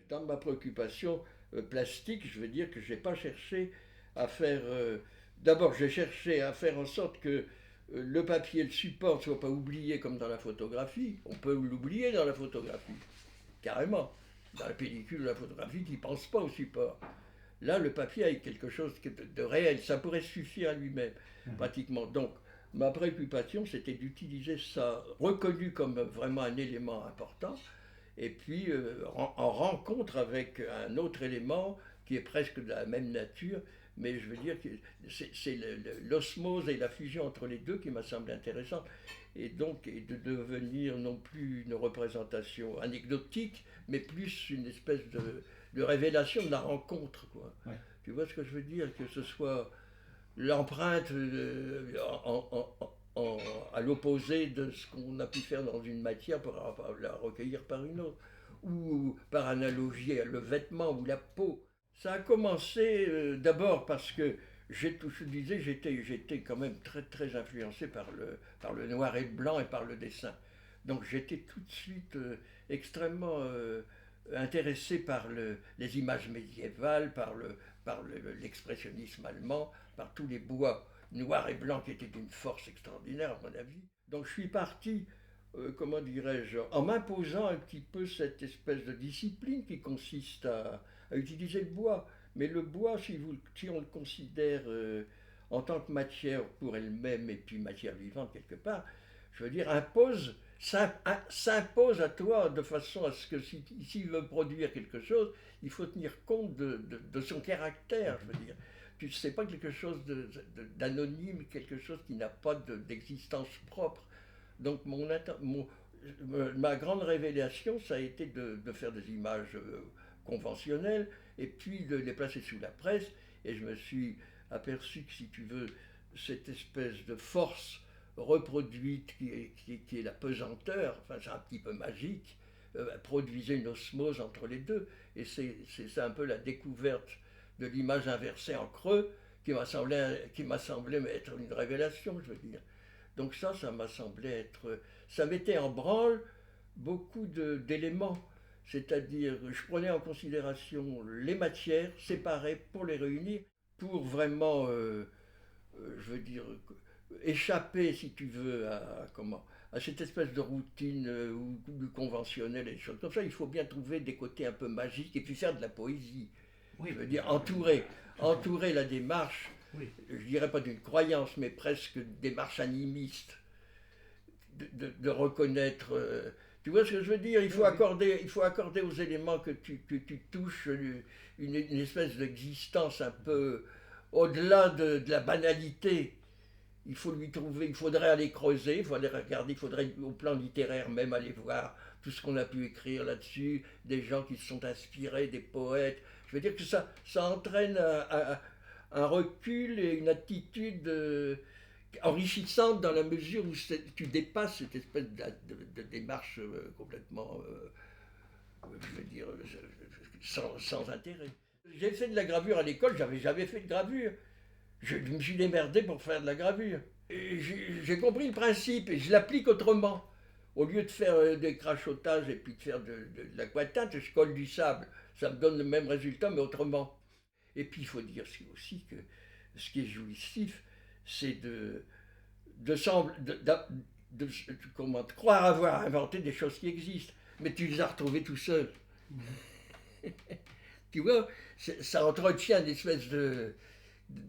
Dans ma préoccupation plastique, je veux dire que je n'ai pas cherché à faire. D'abord, j'ai cherché à faire en sorte que le papier, le support ne soit pas oublié comme dans la photographie. On peut l'oublier dans la photographie, carrément. Dans la pellicule, la photographie, qui ne pense pas au support. Là, le papier a quelque chose de réel. Ça pourrait suffire à lui-même, pratiquement. Donc, ma préoccupation, c'était d'utiliser ça, reconnu comme vraiment un élément important, et puis en rencontre avec un autre élément qui est presque de la même nature, mais je veux dire que c'est l'osmose et la fusion entre les deux qui m'a semblé intéressante, et donc et de devenir non plus une représentation anecdotique, mais plus une espèce de révélation de la rencontre, quoi. Ouais. Tu vois ce que je veux dire? Que ce soit l'empreinte à l'opposé de ce qu'on a pu faire dans une matière pour la recueillir par une autre, ou par analogie le vêtement ou la peau. Ça a commencé d'abord parce que je disais, j'étais quand même très très influencé par le noir et le blanc et par le dessin. Donc j'étais tout de suite extrêmement intéressé par les images médiévales, par l'expressionnisme allemand, par tous les bois noirs et blancs qui étaient d'une force extraordinaire à mon avis. Donc je suis parti, comment dirais-je, en m'imposant un petit peu cette espèce de discipline qui consiste à utiliser le bois. Mais le bois, si on le considère en tant que matière pour elle-même et puis matière vivante quelque part, je veux dire, s'impose à toi de façon à ce que s'il veut produire quelque chose, il faut tenir compte de son caractère, je veux dire. Tu sais pas quelque chose d'anonyme, quelque chose qui n'a pas d'existence propre. Donc ma grande révélation, ça a été de faire des images conventionnelles et puis de les placer sous la presse. Et je me suis aperçu que, si tu veux, cette espèce de force reproduite qui est la pesanteur, enfin c'est un petit peu magique, produisait une osmose entre les deux. Et c'est ça un peu la découverte de l'image inversée en creux qui m'a semblé être une révélation, je veux dire. Donc ça m'a semblé être... Ça mettait en branle beaucoup d'éléments. C'est-à-dire, je prenais en considération les matières séparées pour les réunir, pour vraiment, je veux dire, échapper, si tu veux, à cette espèce de routine ou du conventionnel et des choses comme ça. Il faut bien trouver des côtés un peu magiques et puis faire de la poésie. Oui. Je veux dire, entourer la démarche, Oui. je dirais pas d'une croyance, mais presque démarche animiste, de reconnaître. Tu vois ce que je veux dire? Il faut accorder aux éléments que tu touches une espèce d'existence un peu au-delà de la banalité. Il faudrait aller creuser, il faudrait regarder, il faudrait au plan littéraire même aller voir tout ce qu'on a pu écrire là-dessus, des gens qui se sont inspirés, des poètes. Je veux dire que ça entraîne un recul et une attitude enrichissante dans la mesure où tu dépasses cette espèce de démarche complètement, je veux dire, sans intérêt. J'ai fait de la gravure à l'école, j'avais jamais fait de gravure. Je me suis démerdé pour faire de la gravure. J'ai compris le principe et je l'applique autrement. Au lieu de faire des crachotages et puis de faire de l'aquatinte, je colle du sable. Ça me donne le même résultat, mais autrement. Et puis il faut dire aussi que ce qui est jouissif, c'est de, comment, de croire avoir inventé des choses qui existent, mais tu les as retrouvées tout seul. Tu vois, ça entretient une espèce de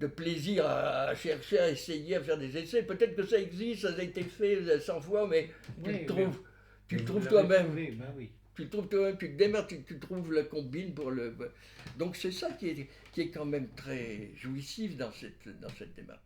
plaisir à chercher, à essayer, à faire des essais. Peut-être que ça existe, ça a été fait 100 fois, mais Oui, tu mais le vous trouves l'avez toi-même. trouvé, ben oui. Tu le trouves toi-même, tu te démerdes, tu trouves la combine pour le. Donc c'est ça qui est quand même très jouissif dans cette démarche.